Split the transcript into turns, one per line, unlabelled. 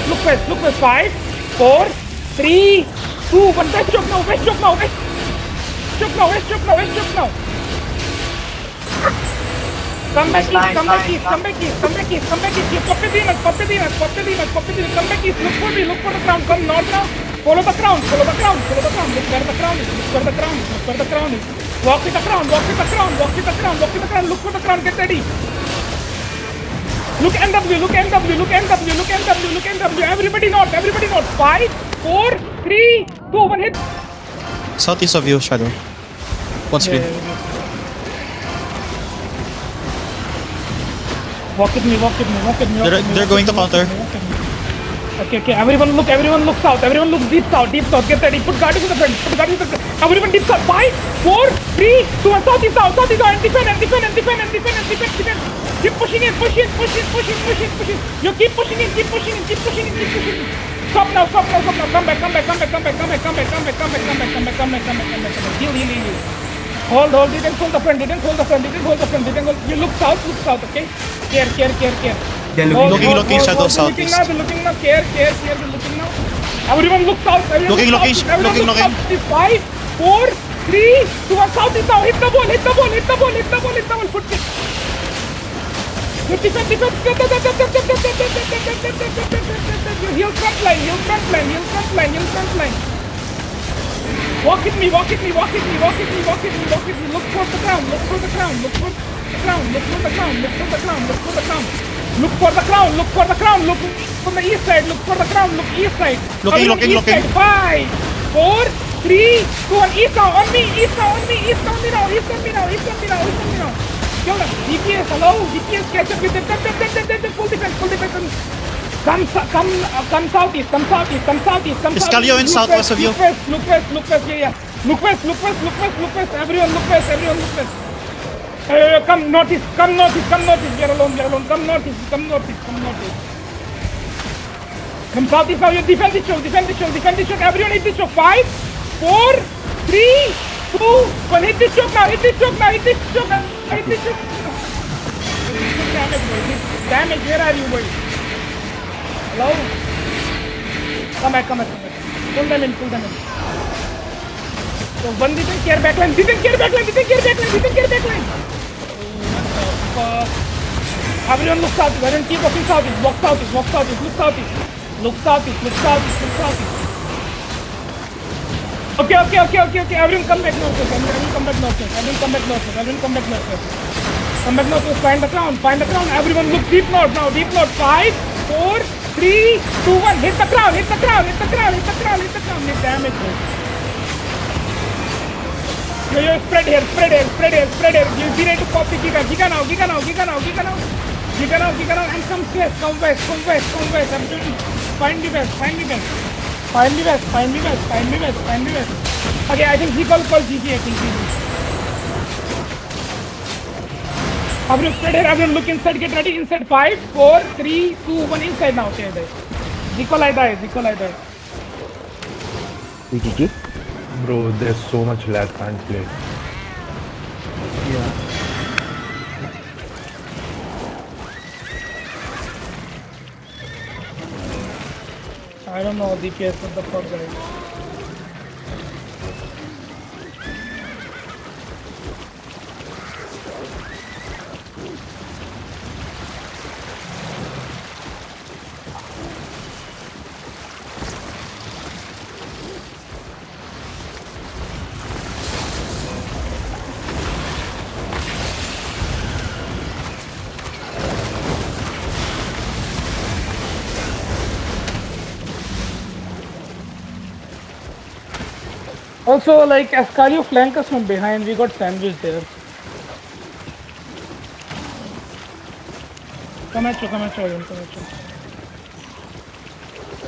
look west, look west. 5, 4, 3, 2, 1. West choke now, west choke now, west choke now, west choke now, west choke now. Come back east, come back east, come back east, come back east, come back east. You copy the image, copy the image, copy the image, copy the image. Come back east, look for the crown. Come north now. Follow the crown, follow the crown, follow the crown. Look where the crown is, look where the crown is, look where the crown is. Walk with the crown, walk with the crown, walk with the crown, walk with the crown. Look for the crown, get ready. Look NW, look NW, look NW, look NW, look NW. Everybody north, everybody north. 5, 4, 3, 2, 1, hit.
Southeast of you, Shadow. One screen.
Walk with me, walk with me, walk with me.
They're going to counter.
Okay, everyone look south, everyone look deep south, get ready, put guardians in the front, everyone deep south, 5, 4, 3, 2, 1, southeast out, and defend. Keep pushing in, push it. You keep pushing in. Stop now, come back. Heal. Hold, didn't hold the front. You look south, okay? Care.
They're looking Shadow southeast.
Looking now, care, looking now. Everyone look south,
Looking.
5, 4, 3, 2, 1, southeast now, hit the ball, put it. Defend. Heal front line. Walk with me. Look for the crown. Look for the crown. Look for the east side. Look east side.
Looking.
5, 4, 3, 2, 1. East now. On me now. Kill them. DPS, hello. DPS, catch up with them. Full defense. Come southeast.
Escalio in southwest of you.
Look west, yeah. Look west. Everyone look west. Come northeast. You're alone. Come northeast. Come southeast now. You defend the choke. Everyone hit the choke. 5, 4, 3, 2, 1. Hit the choke now. Damage. Where are you, boy? Hello? Come back. Pull them in. So one didn't care backline. Everyone look south. Everyone keep walking southeast. Walk southeast. Look southeast. Okay. Everyone come back northwest. Find the crown. Everyone look deep north now. 5, 4, 3, 2, 1. Hit the crown. Hit damage. Yo, spread here. You be ready to copy Giga now. And come west. Absolutely. Find the west. Okay, I think he called GG. Everyone spread here. Everyone look inside. Get ready. Inside. 5, 4, 3, 2, 1. Inside now. Okay, Zico I die.
GG?
Bro, there's so much lag, can't play.
Yeah.
I don't know DPS what the fuck, guys. Also, like, Ascario flank us from behind, we got sandwiched there. Come at you.